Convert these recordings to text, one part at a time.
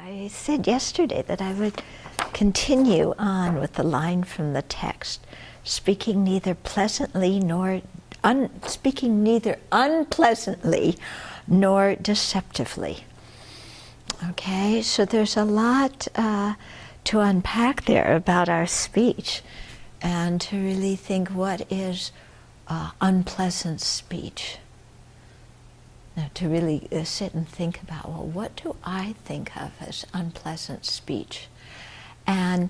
I said yesterday that I would continue on with the line from the text, speaking neither unpleasantly nor deceptively. Okay, so there's a lot to unpack there about our speech, and to really think, what is unpleasant speech? Now, to really sit and think about, well, what do I think of as unpleasant speech? And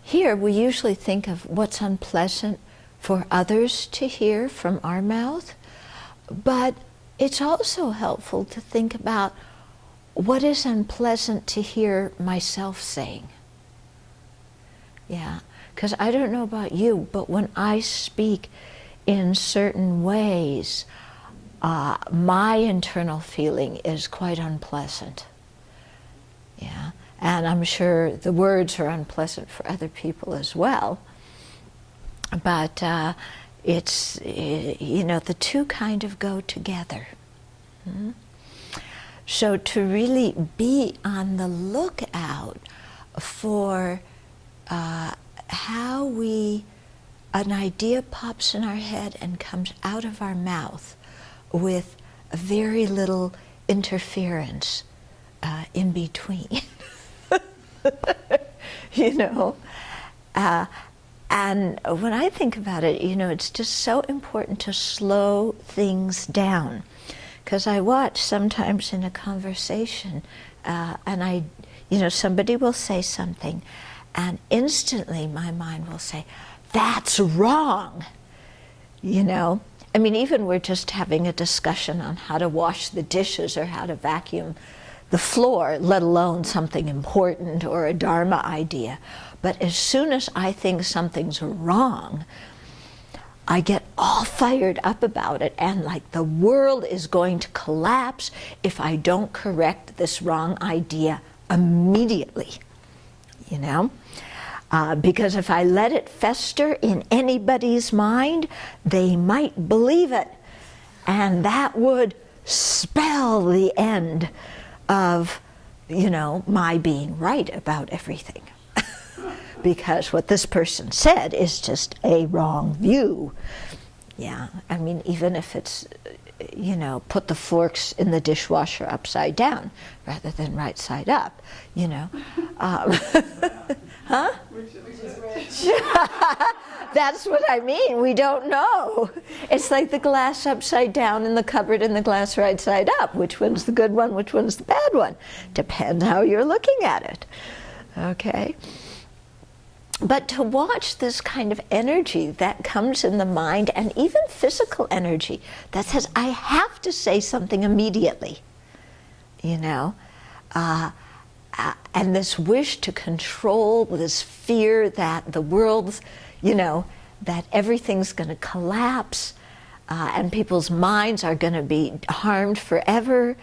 here we usually think of what's unpleasant for others to hear from our mouth, but it's also helpful to think about what is unpleasant to hear myself saying. Yeah, because I don't know about you, but when I speak in certain ways, my internal feeling is quite unpleasant. Yeah, and I'm sure the words are unpleasant for other people as well. But it's, the two kind of go together. So to really be on the lookout for how an idea pops in our head and comes out of our mouth with very little interference in between. And when I think about it, it's just so important to slow things down. Because I watch sometimes in a conversation, and somebody will say something, and instantly my mind will say, "That's wrong." Even we're just having a discussion on how to wash the dishes or how to vacuum the floor, let alone something important or a Dharma idea. But as soon as I think something's wrong, I get all fired up about it, and like the world is going to collapse if I don't correct this wrong idea immediately, because if I let it fester in anybody's mind, they might believe it, and that would spell the end of, my being right about everything. Because what this person said is just a wrong view. Yeah, even if it's, put the forks in the dishwasher upside down rather than right side up, Huh? That's what I mean. We don't know. It's like the glass upside down in the cupboard and the glass right side up. Which one's the good one? Which one's the bad one? Depends how you're looking at it. Okay? But to watch this kind of energy that comes in the mind, and even physical energy that says, I have to say something immediately, and this wish to control, this fear that the world's, that everything's going to collapse, and people's minds are going to be harmed forever,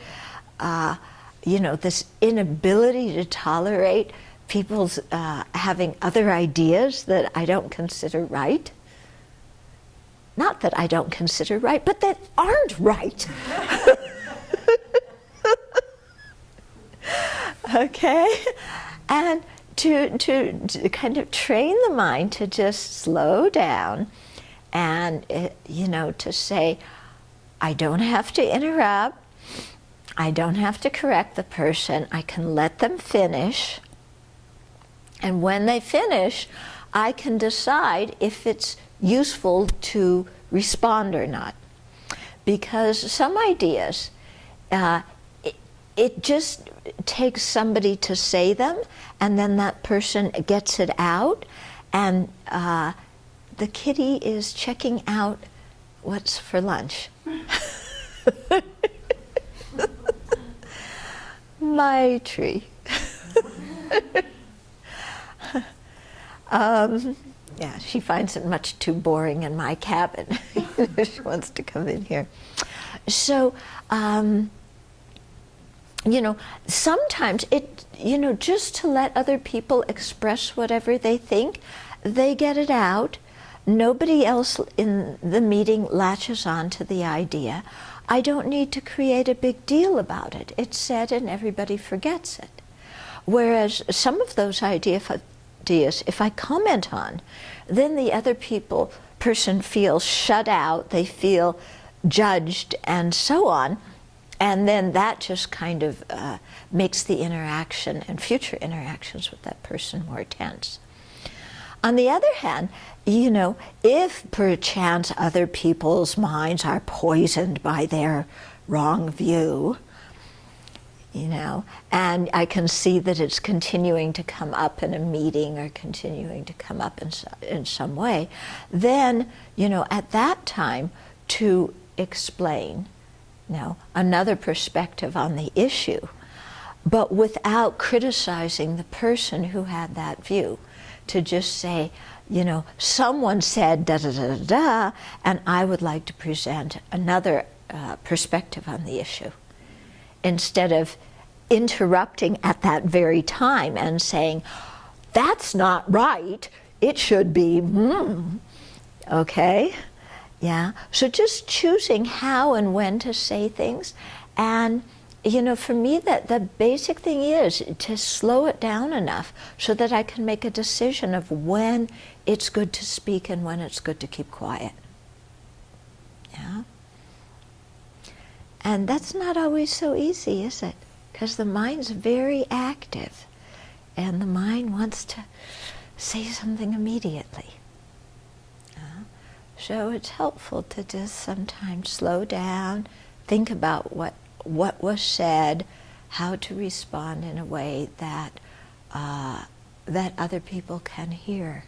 this inability to tolerate people's having other ideas that I don't consider right. Not that I don't consider right, but that aren't right. Okay? And to kind of train the mind to just slow down and, to say, I don't have to interrupt. I don't have to correct the person. I can let them finish. And when they finish, I can decide if it's useful to respond or not. Because some ideas, it just takes somebody to say them, and then that person gets it out, and the kitty is checking out what's for lunch. My tree. Yeah, she finds it much too boring in my cabin. She wants to come in here. So, sometimes it, just to let other people express whatever they think, they get it out. Nobody else in the meeting latches on to the idea. I don't need to create a big deal about it. It's said and everybody forgets it. Whereas some of those ideas, if I comment on, then the other person feels shut out, they feel judged, and so on. And then that just kind of makes the interaction and future interactions with that person more tense. On the other hand, if perchance other people's minds are poisoned by their wrong view, and I can see that it's continuing to come up in a meeting or continuing to come up in some way, then, at that time to explain, another perspective on the issue, but without criticizing the person who had that view. To just say, someone said da da da da da, and I would like to present another perspective on the issue, instead of interrupting at that very time and saying, that's not right, it should be, okay? Yeah, so just choosing how and when to say things. And for me, that the basic thing is to slow it down enough so that I can make a decision of when it's good to speak and when it's good to keep quiet. Yeah? And that's not always so easy, is it? Because the mind's very active, and the mind wants to say something immediately. So it's helpful to just sometimes slow down, think about what was said, how to respond in a way that that other people can hear.